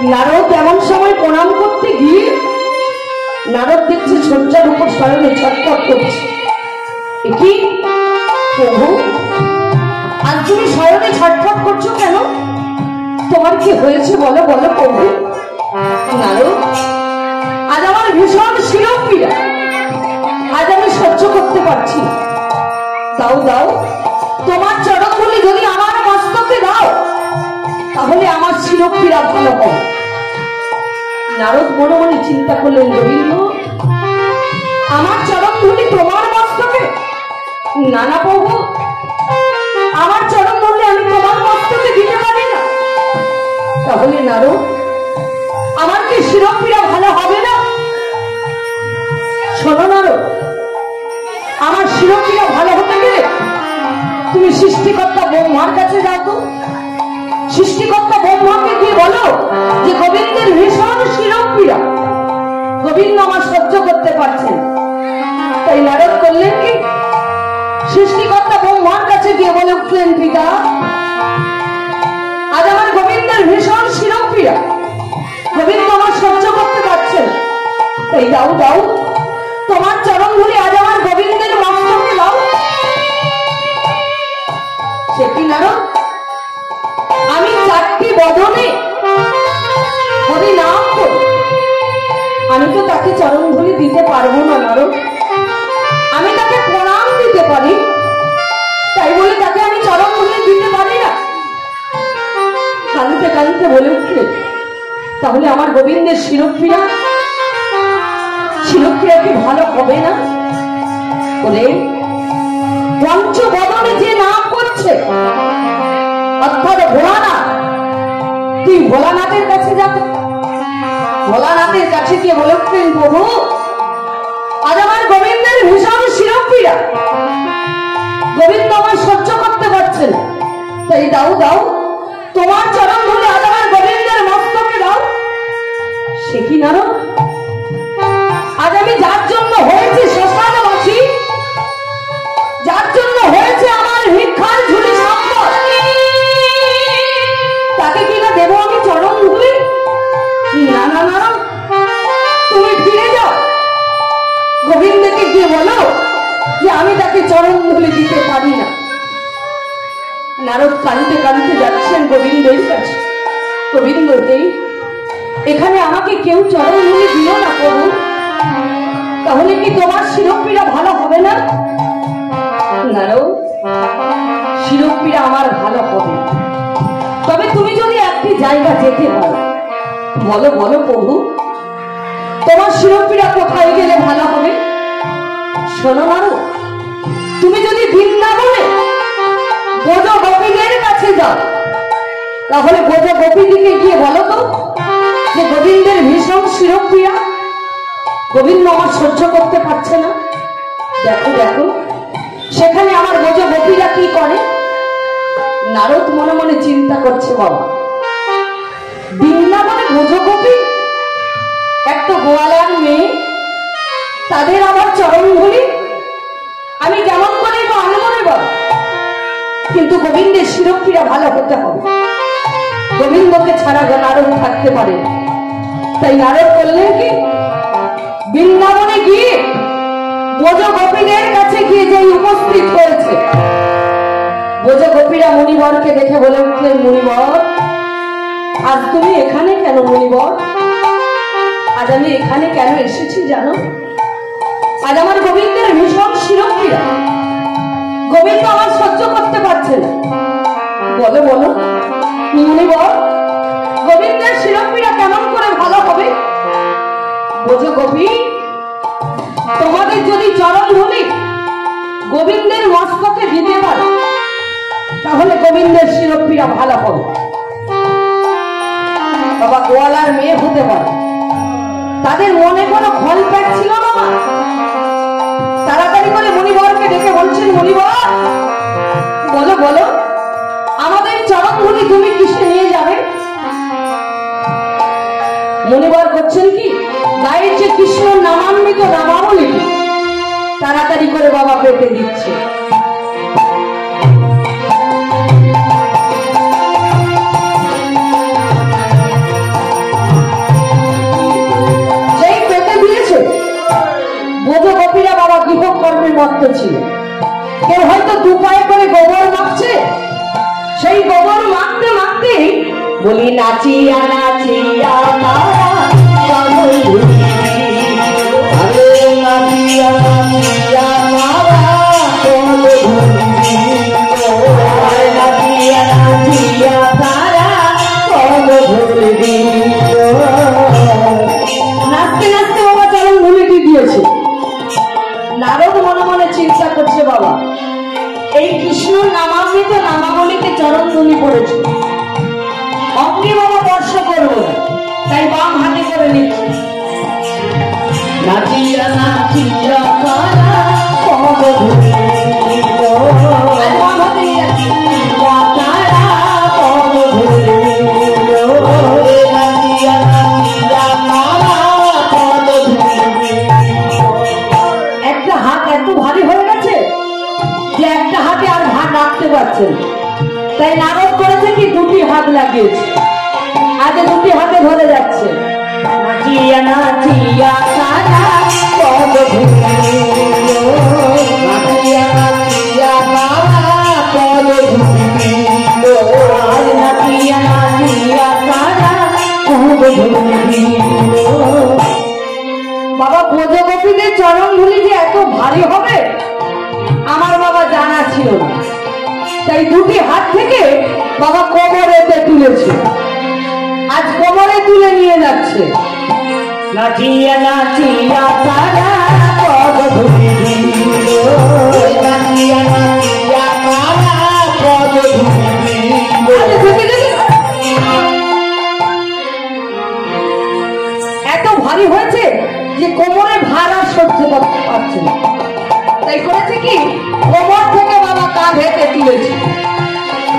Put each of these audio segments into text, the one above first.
नारद एमन समय प्रणाम करते गিয়ে नारद देखছে শয্যার উপর শয়নে ছটফট করছে। কি প্রভু, আজ তুমি শয়নে ছটফট হয়েছে বলো বলো প্রভু। নারদ, আজ আমার ভীষণ শিরোপীড়া, আজ আমি সহ্য করতে পারছি না। দাও দাও, তোমার চরণগুলি যদি আমার মস্তকে দাও তাহলে আমার শিরোপীড়া ভালো হবে। নারদ মনে মনে চিন্তা করলেন, গোবিন্দ আমার চরণগুলি তোমার মস্তকে? না না প্রভু, আমার চরণগুলি আমি তোমার মস্তকে দিতে পারি না। তাহলে নারদ, আমার কি শিরোপীড়া ভালো হবে না? শোনো নারদ, আমার শিরোপীড়া ভালো হতে গেলে তুমি সৃষ্টিকর্তা ব্রহ্মার কাছে যাও তো। সৃষ্টিকর্তা ব্রহ্মাকে গিয়ে বলো যে গোবিন্দের ভীষণ শিরোপীড়া, গোবিন্দ আমার সহ্য করতে পারছেন। তাই নারদ করলেন কি, সৃষ্টিকর্তা ব্রহ্মার কাছে গিয়ে বলে উঠলেন, পিতা আজ আমার গোবিন্দের ভীষণ শিরোপীড়া, গোবিন্দ আমার সহ্য করতে পারছেন। তাই দাও দাও, তোমার চরণধুলি আজ আমার গোবিন্দের মস্তকে দাও। সে কি নারদ, আমি চারটি বদনে হরি নাম করি, আমি তো তাকে চরণধুলি দিতে পারবো না নারদ। আমি তাকে প্রণাম দিতে পারি, তাই বলে তাকে আমি চরণধুলি দিতে পারি না। কাঁদতে কাঁদতে বলে উঠলে, তাহলে আমার গোবিন্দের শিরোপীড়া কি ভালো হবে না? বলে পঞ্চবদনে যে নাম করছে অর্থাৎ ভোলানাথ, তুই ভোলানাথের কাছে যাবে। ভোলানাথের কাছে গিয়ে বলে উঠলেন, প্রভু আজ আমার গোবিন্দের ভীষণ শিরোপীড়া, গোবিন্দ আমার সহ্য করতে পারছেন। তাই দাও দাও, তোমার চরণ ধরে আজ আমার গোবিন্দের মস্তকে দাও। সে কি নারদ, আজ আমি যার জন্য হয়েছি শ্মশানবাসী, যার জন্য হয়েছে আমার ভিক্ষার ঝুলি সম্পদ, তাকে কিনা দেব আমি চরণ ধুলি? না না না, তুমি ফিরে যাও, গোবিন্দকে গিয়ে বলো যে আমি তাকে চরণ ধুলি দিতে পারি না। নারদ কাঁদতে কাঁদতে যাচ্ছেন গোবিন্দের কাছে। গোবিন্দ, এখানে আমাকে কেউ চরণ ধুলি দিল না প্রভু, তাহলে কি তোমার শিরোপীড়া ভালো হবে না? নারদ, শিরোপীড়া আমার ভালো হবে, তবে তুমি যদি একটি জায়গা যেতে পারো। বলো বলো প্রভু, তোমার শিরোপীড়া কোথায় গেলে ভালো হবে? শোনো নারদ, তুমি যদি বৃন্দাবনে ব্রজ গোপীদের কাছে যাও, তাহলে ব্রজ গোপীদিকে গিয়ে বলো তো যে গোবিন্দের ভীষণ শিরোপীড়া, গোবিন্দ আমার সহ্য করতে পারছে না। দেখো দেখো সেখানে আমার ব্রজ গোপীরা কি করে। নারদ মনে মনে চিন্তা করছে, বাবা বৃন্দাবনে ব্রজ গোপী একটা গোয়ালার মেয়ে, তাদের আবার চরণ ধুলি আমি কেমন করে আনবো রে বাবা? কিন্তু গোবিন্দের শিরোপীড়া ভালো হতে হবে, গোবিন্দকে ছাড়া নারদ থাকতে পারে। তাই নারদ করলেন কি, বৃন্দাবনে গিয়ে ব্রজ গোপীদের কাছে গিয়ে যে উপস্থিত হয়েছে, ব্রজ গোপীরা মুনিবরকে দেখে বলে উঠলেন, মুনিবর আজ তুমি এখানে কেন? মুনিবর, আজ আমি এখানে কেন এসেছি জানো? আজ আমার গোবিন্দের ভীষণ শিরোপীড়া, গোবিন্দ আমার সহ্য করতে পারছে না। বলো বলো মুনিবর, গোবিন্দের শিরোপীড়া কেমন করে ভালো হবে? ব্রজ গোপী, তোমাদের যদি চরণ ধুলি গোবিন্দের মস্তকে দিতে পারো, তাহলে গোবিন্দের শিরোপীড়া ভালো হবে। বাবা গোয়ালার মেয়ে হতে পারে, তাদের মনে কোনো খল প্যাট ছিল না। তাড়াতাড়ি করে মুনিবরকে ডেকে বলছেন, মুনিবর বলো বলো, আমাদের চরণ ধুলি তুমি কিসে নিয়ে যাবে? মুনিবর করছেন কি, গায়ের যে কৃষ্ণ নামান্বিত নামাবলী তাড়াতাড়ি করে বাবা পেতে দিচ্ছে। সেই পেতে দিয়েছে, ব্রজ গোপীরা বাবা গৃহকর্মের মত্ত ছিল। কেউ হয়তো দু পায়ে করে গোবর মাখছে, সেই গোবর মাখতে মাখতেই বলি নাচিয়া নাচিয়া তারা চরণ ধুলি আরে নাচিয়া নাচিয়া তারা চরণ ধুলি নাচিয়া নাচিয়া তারা চরণ ধুলি নাচতে নাচতে বাবা চরণ ধুলিটি দিয়েছে। নারদ মনে মনে চিন্তা করছে বাবা এই কৃষ্ণ নামামৃত নামাবলীতে চরণ ধুলি পড়েছে, অঙ্গে বাবা বর্ষ করবো তাই বাম হাতে করে নিচ্ছে। নাচিয়া নাচিয়া তারা চরণ ধুলি বাম হাতে নিয়ে যাচ্ছি। তারা চরণ ধুলি নাচিয়া নাচিয়া তারা চরণ ধুলি একটা হাত এত ভারী হয়ে গেছে যে একটা হাতে আর ভার রাখতে পারছে না, তাই নারদ করেছে কি দুটি হাত লাগিয়েছে, আগে দুটি হাতে ধরে যাচ্ছে। নাচিয়া নাচিয়া তারা চরণ ধুলি নাচিয়া নাচিয়া তারা চরণ ধুলি আর নাচিয়া নাচিয়া তারা চরণ ধুলি। বাবা ব্রজগোপীদের চরণ ধুলি যে এত ভারী হবে আমার বাবা জানা ছিল না, তাই দুটি হাত থেকে বাবা কোমরেতে তুলেছে, আজ কোমরে তুলে নিয়ে যাচ্ছে। নাচিয়া নাচিয়া তারা পদ ধুলি নাচিয়া নাচিয়া তারা পদ ধুলি এত ভারী হয়েছে যে কোমরে ভার আর সহ্য করতে পারছে না, তাই করেছে কি কোমর থেকে বাবা কাঁধেতে তুলেছে,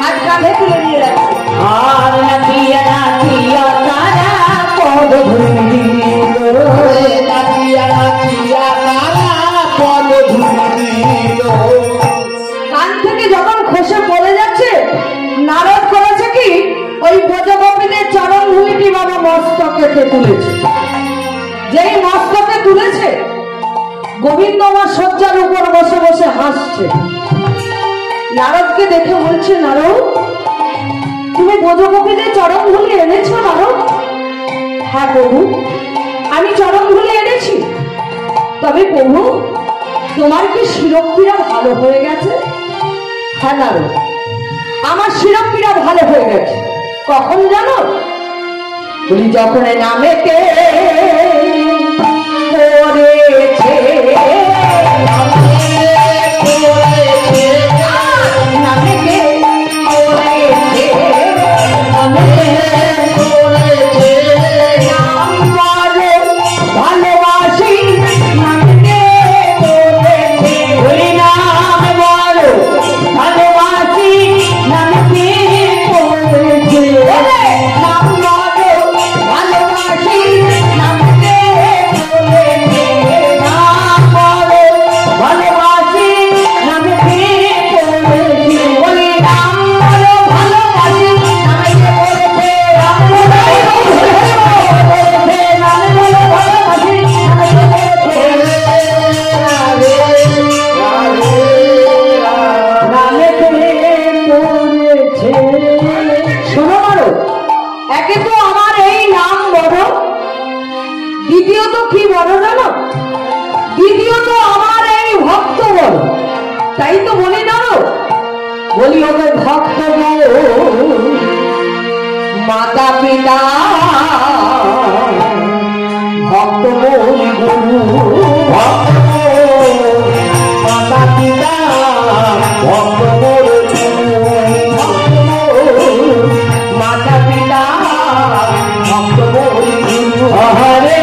আজ কাঁধে তুলে নিয়ে যাচ্ছে। আর নাচিয়া নাচিয়া তারা পদ ধুলি নাচিয়া নাচিয়া তারা পদ ধুলি কান থেকে যখন খসে পড়ে যাচ্ছে নারদ করেছে কি ওই ব্রজগোপীদের চরণ ধুলিটি বাবা মস্তকেতে তুলেছে। যেই মস্তকে তুলেছে গোবিন্দ আমার শয্যার উপর বসে বসে হাসছে। নারদকে দেখে বলছে নারদ তুমি ব্রজগোপীদের চরণ ধুলি এনেছো নারদ? হ্যাঁ প্রভু আমি চরণ ধুলি এনেছি। তবে প্রভু তোমার কি শিরোপীড়া ভালো হয়ে গেছে? হ্যাঁ নারদ আমার শিরোপীড়া ভালো হয়ে গেছে। কখন জানো? বলি যখন নামেতে পড়েছে নামেতে পড়েছে ভালোবাসি নামতে পড়েছে বলি নাম বলো ভালোবাসি নামতে পড়েছে নাম বলো ভালোবাসি নামতে পড়েছে নাম বলো ভালোবাসি নামতে পড়েছে বলি নাম বলো ভালোবাসি নামতে পড়েছে নাম বলো একে তো আমার এই নাম বড়, দ্বিতীয়ত কি বড় জানো? দ্বিতীয়ত আমার এই ভক্ত বড়। তাই তো বলি না বলি ওদের ভক্ত মাতা পিতা ভক্ত বলি গুরু মাতা পিতা ভক্ত মাতা পিতা ভক্ত বলি গুরু হরে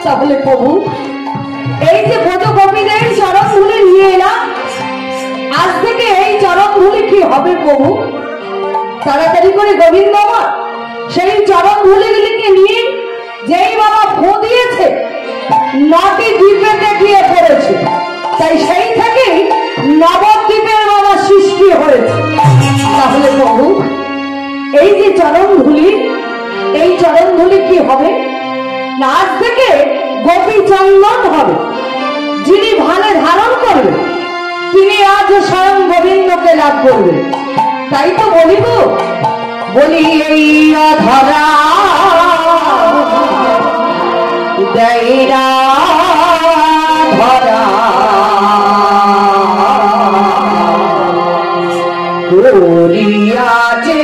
তাহলে প্রভু এই যে ব্রজ গোপীদের চরণ ধুলি নিয়ে এলাম, আজ থেকে এই চরণ ধুলি কি হবে প্রভু? তাড়াতাড়ি করে গোবিন্দ আমার সেই চরণ ধুলিগুলিকে নিয়ে যেই বাবা ফো দিয়েছে 9টি দ্বীপেতে গিয়ে পড়েছে, তাই সেই থেকেই নবদ্বীপের বাবা সৃষ্টি হয়েছে। তাহলে প্রভু এই যে চরণ ধুলি, এই চরণ ধুলি কি হবে না, আজ থেকে গোপী চন্দন হবে। যিনি ভালে ধারণ করবে তিনি আজ স্বয়ং গোবিন্দকে লাভ করবে। তাই তো বলিব, বলি এই ধরা দেয়রা ধরা করিয়াছে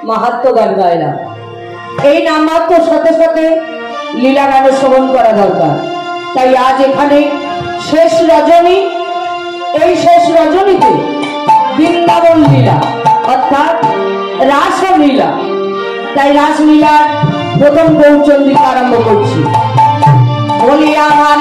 মাহাত্ম্য গান গাইলাম। এই নামাত্মর সাথে সাথে লীলা গানের শ্রবণ করা দরকার। তাই আজ এখানে শেষ রজনী, এই শেষ রজনীতে বৃন্দাবন লীলা অর্থাৎ রাসলীলা, তাই রাসলীলার প্রথম গৌরচন্দ্রিকা আরম্ভ করছি। বলি আমার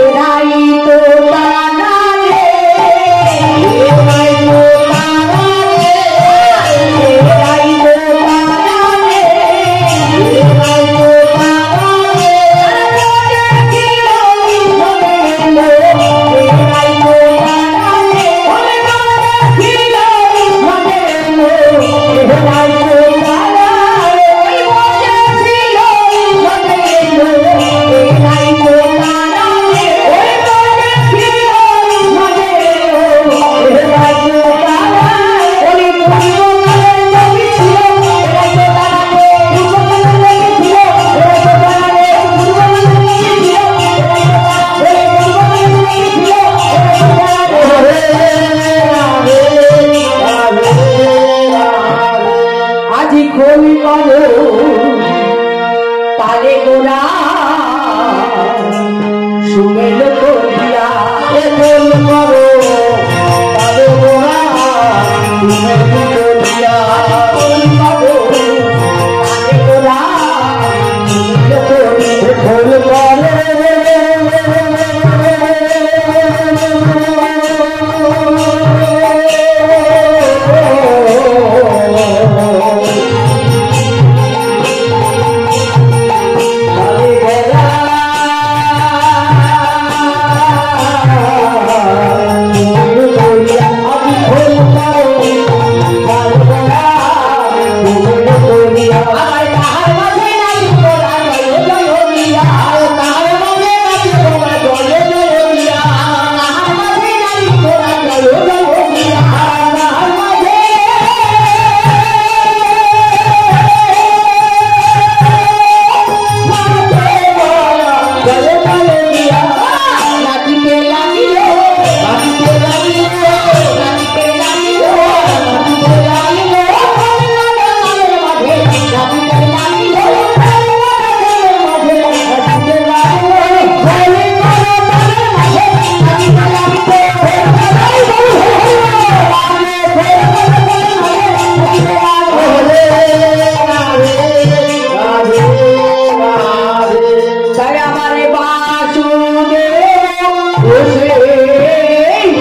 এরাই তো তারা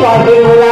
পাবে